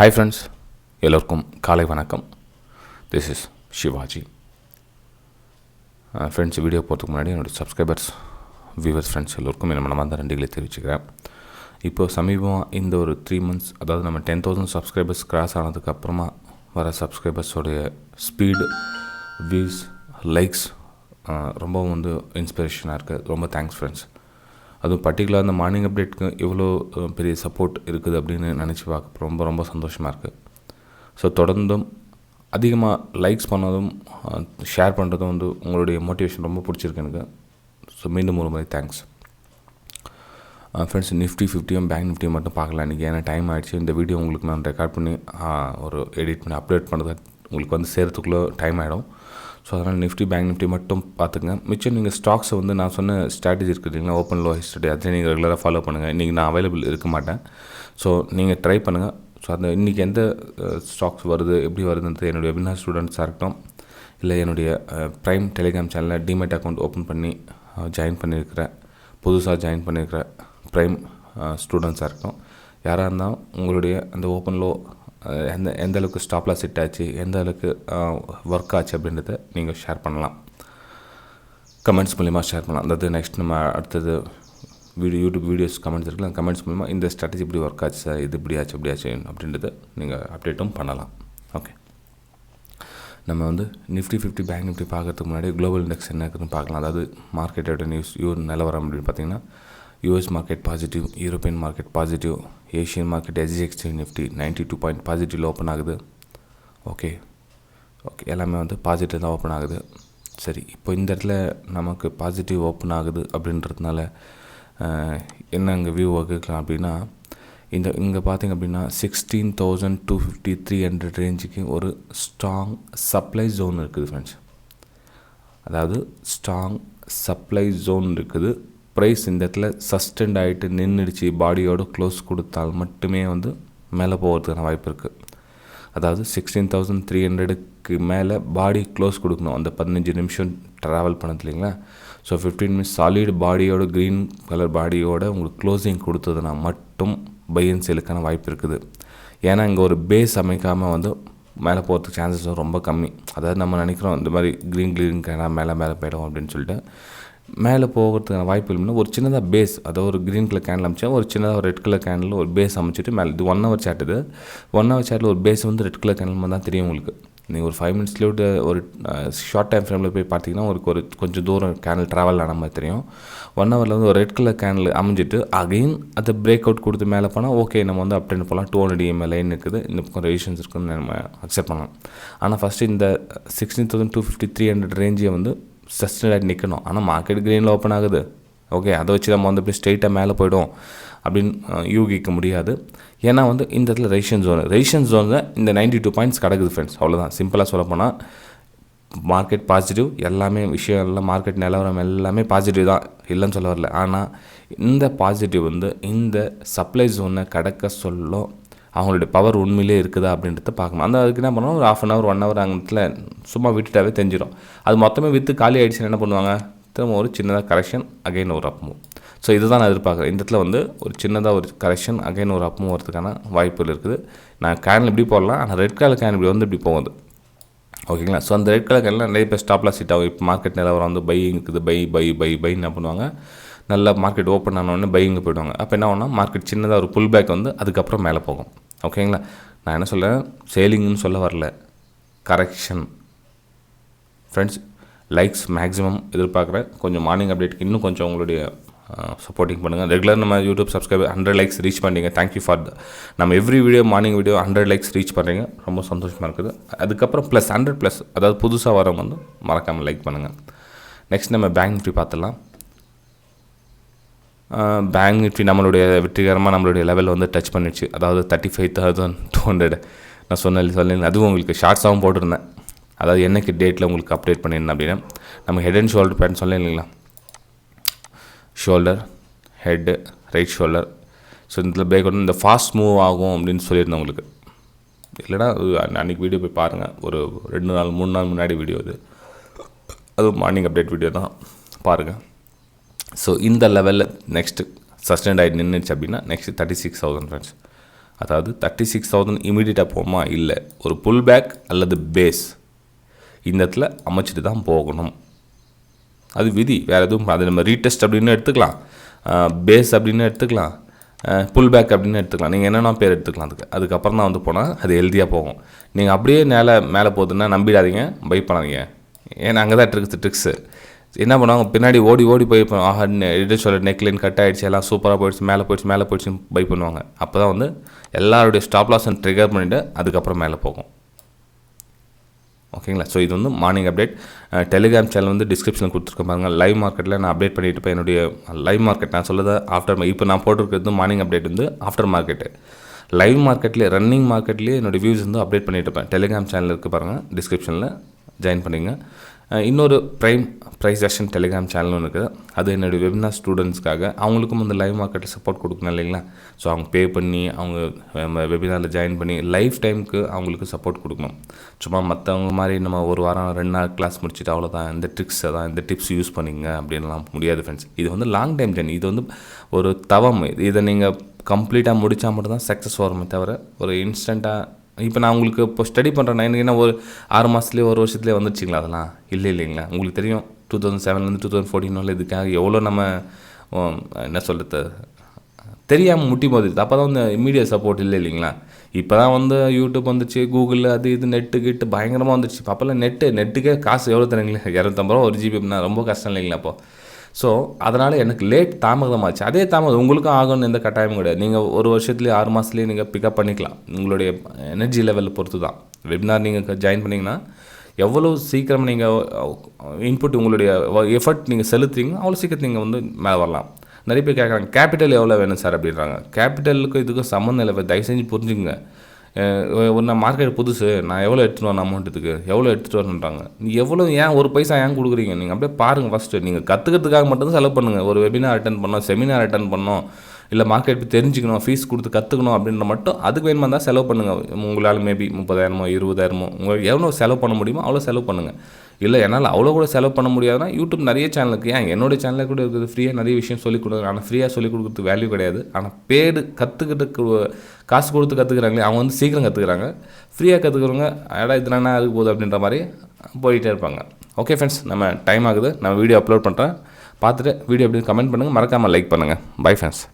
Hi friends, எல்லோருக்கும் காலை வணக்கம். This is Sivaji. Friends, video போகிறதுக்கு முன்னாடி என்னோடய சப்ஸ்கிரைபர்ஸ், வியூவர்ஸ், ஃப்ரெண்ட்ஸ் எல்லோருக்கும் என்ன மனமார்ந்த நன்றிகளை தெரிவிச்சுக்கிறேன். இப்போது சமீபமாக இந்த ஒரு 3 months, அதாவது நம்ம 10,000 சப்ஸ்கிரைபர்ஸ் கிராஸ் ஆனதுக்கப்புறமா வர சப்ஸ்கிரைபர்ஸோடைய ஸ்பீடு, வியூஸ், லைக்ஸ் ரொம்ப இன்ஸ்பிரேஷனாக இருக்குது. ரொம்ப தேங்க்ஸ் ஃப்ரெண்ட்ஸ். அதுவும் பர்டிகுலராக அந்த மார்னிங் அப்டேட்டுக்கு இவ்வளோ பெரிய சப்போர்ட் இருக்குது அப்படின்னு நினச்சி பார்க்க ரொம்ப ரொம்ப சந்தோஷமாக இருக்குது. ஸோ தொடர்ந்தும் அதிகமாக லைக்ஸ் பண்ணதும் ஷேர் பண்ணுறதும் உங்களுடைய மோட்டிவேஷன் ரொம்ப பிடிச்சிருக்கு எனக்கு. ஸோ மீண்டும் ஒரு முறை thanks friends. Nifty 50 bank Nifty மட்டும் பார்க்கலாம் இன்றைக்கி, ஏன்னா டைம் ஆகிடுச்சு. இந்த வீடியோ உங்களுக்கு நான் ரெக்கார்ட் பண்ணி ஒரு எடிட் பண்ணி அப்லோட் பண்ணுறது உங்களுக்கு சேர்த்துக்குள்ளே டைம் ஆகிடும். ஸோ அதனால் நிஃப்டி பேங்க் நிஃப்டி மட்டும் பார்த்துங்க. மிச்சம் நீங்கள் ஸ்டாக்ஸை நான் சொன்ன ஸ்ட்ராட்டஜி இருக்குதுங்களா, ஓப்பன் லோ ஹிஸ்டரி, அதை நீங்கள் ரெகுலராக ஃபாலோ பண்ணுங்கள். இன்றைக்கி நான் அவைலபிள் இருக்க மாட்டேன். ஸோ நீங்கள் ட்ரை பண்ணுங்கள். ஸோ அந்த இன்றைக்கி எந்த ஸ்டாக்ஸ் வருது, எப்படி வருதுன்றது என்னுடைய வெபினார் ஸ்டூடெண்ட்ஸாக இருக்கட்டும், இல்லை என்னுடைய ப்ரைம் டெலிகிராம் சேனலில் டிமெட் அக்கௌண்ட் ஓப்பன் பண்ணி புதுசாக ஜாயின் பண்ணியிருக்கிற ப்ரைம் ஸ்டூடெண்ட்ஸாக இருக்கட்டும், யாராக இருந்தாலும் உங்களுடைய அந்த ஓப்பன் லோ எந்த அளவுக்கு ஸ்டாப்லாம் செட் ஆச்சு, எந்த அளவுக்கு ஒர்க் ஆச்சு அப்படின்றத நீங்கள் ஷேர் பண்ணலாம். கமெண்ட்ஸ் மூலிமா ஷேர் பண்ணலாம். அதாவது நெக்ஸ்ட் நம்ம அடுத்தது யூடியூப் வீடியோஸ் கமெண்ட்ஸ் இருக்குல்ல, கமெண்ட்ஸ் மூலிமா இந்த ஸ்ட்ராட்டஜி இப்படி ஒர்க் ஆச்சு சார், இது இப்படி ஆச்சு அப்படின்றத நீங்கள் அப்டேட்டும் பண்ணலாம். ஓகே, நம்ம நிஃப்டி 50 பேங்க் நிஃப்டி பார்க்கறதுக்கு முன்னாடி குளோபல் இண்டெக்ஸ் என்ன இருக்குதுன்னு பார்க்கலாம். அதாவது மார்க்கெட்டோட நியூஸ் நிலவரம் அப்படின்னு பார்த்தீங்கன்னா, US market positive, European market positive, Asian market SGX Nifty 92 point பாசிட்டிவில் ஓப்பன் ஆகுது. ஓகே, எல்லாமே பாசிட்டிவ் தான் ஓப்பன் ஆகுது. சரி, இப்போ இந்த இடத்துல நமக்கு பாசிட்டிவ் ஓப்பன் ஆகுது அப்படின்றதுனால என்ன அங்கே வியூ வகுக்கலாம் அப்படின்னா, இங்கே பார்த்திங்க அப்படின்னா 16,250 300 ரேஞ்சுக்கு ஒரு ஸ்ட்ராங் சப்ளை ஜோன் இருக்குது ஃப்ரெண்ட்ஸ். அதாவது ஸ்ட்ராங் சப்ளை ஜோன் இருக்குது. ப்ரைஸ் இந்த இடத்துல சஸ்டெண்ட் ஆகிட்டு நின்றுடுச்சு, பாடியோடு க்ளோஸ் கொடுத்தால் மட்டுமே மேலே போகிறதுக்கான வாய்ப்பு இருக்குது. அதாவது 16,300க்கு மேலே பாடி க்ளோஸ் கொடுக்கணும். அந்த 15 நிமிஷம் ட்ராவல் பண்ணது இல்லைங்களா. ஸோ 15 மினிட்ஸ் சாலிட் பாடியோட க்ரீன் கலர் பாடியோட உங்களுக்கு க்ளோசிங் கொடுத்ததுனா மட்டும் பை அண்ட் சேலுக்கான வாய்ப்பு இருக்குது. ஏன்னா இங்கே ஒரு பேஸ் அமைக்காமல் மேலே போகிறதுக்கு சான்சஸ் ரொம்ப கம்மி. அதாவது நம்ம நினைக்கிறோம் இந்த மாதிரி க்ரீன் கேனாக மேலே போயிடும் அப்படின்னு சொல்லிட்டு, மேலே போகிறதுக்கான வாய்ப்பு இல்லைன்னா ஒரு சின்னதாக பேஸ், அதாவது ஒரு க்ரீன் கலர் கேண்டில் அமைச்சா ஒரு சின்னதாக ஒரு ரெட் கலர் கேண்டில் ஒரு பேஸ் அமைச்சிட்டு மேலே, இது 1 hour சேட், இது 1 hour சேட்டில் ஒரு பேஸ் ரெட் கலர் கேண்டில் தான் தெரியும் உங்களுக்கு. நீங்கள் ஒரு 5 minutesலேயே ஒரு ஷார்ட் டைம் ஃப்ரேமில் போய் பார்த்தீங்கன்னா ஒரு கொஞ்சம் தூரம் கேண்டில் ட்ராவல் ஆன மாதிரி தெரியும். 1 hourல ஒரு ரெட் கலர் கேண்டில் அமைஞ்சிட்டு அகைன் அதை பிரேக் அவுட் கொடுத்து மேலே போனால் ஓகே, நம்ம அப்படின்னு போகலாம். 200 EMA லைன் இருக்குது, இந்த பக்கம் ரெசிஸ்டன்ஸ் இருக்குதுன்னு நம்ம அக்செப்ட் பண்ணலாம். ஆனால் ஃபஸ்ட்டு இந்த 16,250 300 ரேஞ்சை சஸ்டெண்ட் நிற்கணும். ஆனால் மார்க்கெட் க்ரீனில் ஓப்பன் ஆகுது. ஓகே, அதை வச்சு நம்ம இப்படி ஸ்ட்ரெயிட்டாக மேலே போய்டும் அப்படின்னு யூகிக்க முடியாது. ஏன்னா இந்த இடத்துல ரெசிஸ்டன்ஸ் ஜோனில் இந்த 92 பாயிண்ட்ஸ் கிடக்குது ஃப்ரெண்ட்ஸ். அவ்வளோதான். சிம்பிளாக சொல்லப்போனால் மார்க்கெட் பாசிட்டிவ், எல்லாமே விஷயம் எல்லாம் மார்க்கெட் நிலவரம் எல்லாமே பாசிட்டிவ் தான், இல்லைன்னு சொல்ல வரல. ஆனால் இந்த பாசிட்டிவ் இந்த சப்ளை ஜோனை கடக்க சொல்ல அவங்களுடைய பவர் உண்மையிலே இருக்குதா அப்படின்றத பார்க்கணும். அதுக்கு என்ன பண்ணுவோம், ஒரு 1/2 hour 1 hour அங்கத்தில் சும்மா விட்டுட்டாவே தெரிஞ்சிடும். அது மொத்தமே விற்று காலி ஆகிடுச்சுன்னு என்ன பண்ணுவாங்க, திரும்ப ஒரு சின்னதாக கரெக்ஷன், அகைன் ஒரு அப் மூவ். ஸோ இதுதான் நான் எதிர்பார்க்குறேன். இந்த இடத்துல ஒரு சின்னதாக ஒரு கரெக்ஷன், அகைன் ஒரு அப் மூவ் வரதுக்கான வாய்ப்புகள் இருக்குது. நான் கேனில் இப்படி போடலாம், ஆனால் ரெட் கலர் கேன் இப்படி போகுது. ஓகேங்களா. ஸோ அந்த ரெட் கலர் கேனில் நிறைய பேர் ஸ்டாப்லாம் செட் ஆகும். இப்போ மார்க்கெட் நிலவரம் பையிங் இருக்குது, பை என்ன பண்ணுவாங்க, நல்லா மார்க்கெட் ஓப்பன் ஆனோடனே பையிங்க போய்டுவாங்க. அப்போ என்ன ஆகும்னா மார்க்கெட் சின்னதாக ஒரு புல் பேக் அதுக்கப்புறம் மேலே போகும். ஓகேங்களா. நான் என்ன சொல்கிறேன், சேலிங்னு சொல்ல வரல, கரெக்ஷன் ஃப்ரெண்ட்ஸ். லைக்ஸ் மேக்ஸிமம் எதிர்பார்க்குறேன். கொஞ்சம் மார்னிங் அப்டேட்டுக்கு இன்னும் கொஞ்சம் உங்களுடைய சப்போர்ட்டிங் பண்ணுங்கள். ரெகுலர் நம்ம யூடியூப் சப்ஸ்கிரைபர் 100 likes ரீச் பண்ணுறீங்க. தேங்க்யூ ஃபார் நம்ம every video morning video 100 likes reach பண்ணுறீங்க. ரொம்ப சந்தோஷமாக இருக்குது. அதுக்கப்புறம் ப்ளஸ் 100+, அதாவது புதுசாக வரவங்க மறக்காமல் லைக் பண்ணுங்கள். நெக்ஸ்ட் நம்ம பேங்க் நிஃப்டி பார்த்துடலாம். பேங்க் நிஃப்டி நம்மளுடைய வெற்றிகரமாக நம்மளுடைய லெவல் டச் பண்ணிடுச்சு. அதாவது 35,200 நான் சொன்னேன். அதுவும் உங்களுக்கு ஷார்ட்ஸாகவும் போட்டிருந்தேன். அதாவது என்னைக்கு டேட்டில் உங்களுக்கு அப்டேட் பண்ணியிருந்தேன் அப்படின்னா, நம்ம ஹெட் அண்ட் ஷோல்டர் பேட்டர்ன் சொன்னேன் இல்லைங்களா, shoulder, head, right shoulder. So இதில் பிரேக் அவுட் இந்த ஃபாஸ்ட் மூவ் ஆகும் அப்படின்னு சொல்லியிருந்தேன் உங்களுக்கு. இல்லைனா அன்றைக்கி வீடியோ போய் பாருங்கள், ஒரு 2 நாள் 3 நாள் முன்னாடி வீடியோ அதுவும் மார்னிங் அப்டேட் வீடியோ தான், பாருங்கள். ஸோ இந்த லெவலில் நெக்ஸ்ட்டு சஸ்டெண்ட் ஆகிட்டு நின்றுச்சு அப்படின்னா நெக்ஸ்ட்டு 36,000 ஃப்ரெண்ட்ஸ். அதாவது 36,000 இமீடியட்டாக போகுமா? இல்லை, ஒரு புல் பேக் அல்லது பேஸ் இந்த இடத்துல அமைச்சிட்டு தான் போகணும். அது விதி, வேறு எதுவும். அது நம்ம ரீடெஸ்ட் அப்படின்னு எடுத்துக்கலாம், பேஸ் அப்படின்னு எடுத்துக்கலாம், புல் பேக் அப்படின்னு எடுத்துக்கலாம். நீங்கள் என்னென்ன பேர் எடுத்துக்கலாம். அதுக்கப்புறம் தான் வந்து போனால் அது ஹெல்த்தியாக போகும். நீங்கள் அப்படியே மேலே போகுதுன்னா நம்பிடாதீங்க, பை பண்ணாதீங்க. ஏன்னா அங்கே தான் ட்ரிக்ஸு. என்ன பண்ணுவாங்க, பின்னாடி ஓடி போய் ஆஹா சொல்ல நெக்லைன் கட் ஆகிடுச்சு, எல்லாம் சூப்பராக போயிடுச்சு, மேலே போயிடுச்சு பை பண்ணுவாங்க. அப்போ தான் வந்து எல்லாருடைய ஸ்டாப் லாஸை ட்ரிகர் பண்ணிவிட்டு அதுக்கப்புறம் மேலே போகும். ஓகேங்களா? ஸோ இது வந்து மார்னிங் அப்டேட். டெலிகிராம் சேனல் வந்து டிஸ்கிரிப்ஷனில் கொடுத்துருக்க பாருங்கள். லைவ் மார்க்கெட்டில் நான் அப்டேட் பண்ணிட்டு இருப்பேன். என்னுடைய லைவ் மார்க்கெட் நான் சொல்லதை ஆஃப்டர், இப்போ நான் போட்டிருக்கிறது மார்னிங் அப்டேட் வந்து ஆஃப்டர் மார்க்கெட்டு. லைவ் மார்க்கெட்லேயே ரன்னிங் மார்க்கெட்லேயே என்னோடய வியூஸ் வந்து அப்டேட் பண்ணிட்டு இருப்பேன். டெலிகிராம் சேனல் இருக்குது பாருங்கள், டிஸ்கிரிப்ஷனில் ஜாயின் பண்ணிங்க. இன்னொரு Preis-Aktion டெலிகிராம் சேனல் ஒன்று இருக்குது. அது என்னுடைய வெபினார் ஸ்டூடெண்ட்ஸ்க்காக. அவங்களுக்கும் வந்து லைவ் மார்க்கெட்டில் சப்போர்ட் கொடுக்கணும் இல்லைங்களா? ஸோ அவங்க பே பண்ணி அவங்க வெபினாரில் ஜாயின் பண்ணி லைஃப் டைமுக்கு அவங்களுக்கு சப்போர்ட் கொடுக்கணும். சும்மா மற்றவங்க மாதிரி நம்ம ஒரு வாரம் 2 நாள் கிளாஸ் முடிச்சுட்டு அவ்வளோதான், இந்த ட்ரிக்ஸை தான், இந்த டிப்ஸ் யூஸ் பண்ணிங்க அப்படின்லாம் முடியாது ஃப்ரெண்ட்ஸ். இது வந்து லாங் டைம் ஜர்னி. இது வந்து ஒரு தவம். இதை நீங்கள் கம்ப்ளீட்டாக முடித்தா மட்டும்தான் சக்ஸஸ் வருமே தவிர ஒரு இன்ஸ்டண்ட்டாக இப்போ நான் உங்களுக்கு இப்போ ஸ்டடி பண்ணுறேன்னா எனக்கு என்ன ஒரு 6 மாதத்துலேயே ஒரு வருஷத்துலேயே வந்துடுச்சிங்களா? அதெல்லாம் இல்லைங்களா? உங்களுக்கு தெரியும் 2007 2014 இதுக்காக எவ்வளோ நம்ம என்ன சொல்கிறது தெரியாமல் முட்டி போகுது. அப்போ தான் வந்து இமீடியட் சப்போர்ட் இல்லைங்களா? இப்போ தான் வந்து யூடியூப் வந்துச்சு, கூகுள் அது இது நெட்டு பயங்கரமாக வந்துடுச்சு. அப்போல்லாம் நெட்டுக்கே காசு எவ்வளோ தரீங்களா? 250 ரூபா 1 GB அப்படின்னா ரொம்ப கஷ்டம் இல்லைங்களா? அப்போ ஸோ அதனால் எனக்கு தாமதமாச்சு. அதே தாமதம் உங்களுக்கும் ஆகும்னு எந்த கட்டாயமும் கிடையாது. நீங்கள் ஒரு வருஷத்துலேயே 6 மாதத்துலேயே நீங்கள் பிக்கப் பண்ணிக்கலாம். உங்களுடைய எனர்ஜி லெவலில் பொறுத்து தான். வெபினார் நீங்கள் ஜாயின் பண்ணிங்கன்னா எவ்வளோ சீக்கிரம் நீங்கள் இன்புட் உங்களுடைய எஃபர்ட் நீங்கள் செலுத்துறீங்க அவ்வளோ சீக்கிரம் நீங்கள் வந்து மேலே வரலாம். நிறைய பேர் கேட்குறாங்க, கேபிட்டல் எவ்வளோ வேணும் சார் அப்படின்றாங்க. கேபிட்டலுக்கும் இதுக்கும் சம்மந்தம் இல்லை. தயவு செஞ்சு புரிஞ்சுங்க. நான் மார்க்கெட் புதுசு, நான் எவ்வளோ எடுத்துகிட்டு வரணும் அமௌண்ட்டுக்கு, எவ்வளோ எடுத்துகிட்டு வரணுன்றாங்க. எவ்வளோ ஏன் ஒரு பைசா ஏன் கொடுக்குறீங்க? நீங்கள் அப்படியே பாருங்கள். ஃபஸ்ட்டு நீங்கள் கற்றுக்கிறதுக்காக மட்டும்தான் செலவு பண்ணுங்கள். ஒரு வெபினார் அட்டன் பண்ணோம், செமினார் அட்டன் பண்ணோம், இல்லை மார்க்கெட் தெரிஞ்சுக்கணும், ஃபீஸ் கொடுத்து கற்றுக்கணும் அப்படின்ற மட்டும் அதுக்கு வேணுமா தான் செலவு பண்ணுங்கள். உங்களால் மேபி 30,000 20,000 உங்களுக்கு எவ்வளோ செலவு பண்ண முடியுமோ அவ்வளோ செலவு பண்ணுங்கள். இல்லை என்னால் அவ்வளோ கூட செலவு பண்ண முடியாதுன்னா யூடியூப் நிறைய சேனலுக்கு, ஏன் என்னோடய சேனலில் கூட இருக்குது, ஃப்ரீயாக நிறைய விஷயம் சொல்லிக் கொடுக்குறாங்க. ஆனால் ஃப்ரீயாக சொல்லிக் கொடுக்குறதுக்கு வேல்யூ கிடையாது. ஆனால் பேடு காசு கொடுத்து கற்றுக்குறாங்களே அவங்க வந்து சீக்கிரம் கற்றுக்குறாங்க. ஃப்ரீயாக கற்றுக்குறவங்க இதனா அதுக்கு போகுது அப்படின்ற மாதிரி போயிட்டே இருப்பாங்க. ஓகே ஃப்ரெண்ட்ஸ், நம்ம டைம் ஆகுது. நான் வீடியோ அப்லோட் பண்ணுறேன். பார்த்துட்டு வீடியோ எப்படி கமெண்ட் பண்ணுங்கள், மறக்காமல் லைக் பண்ணுங்கள். Bye friends.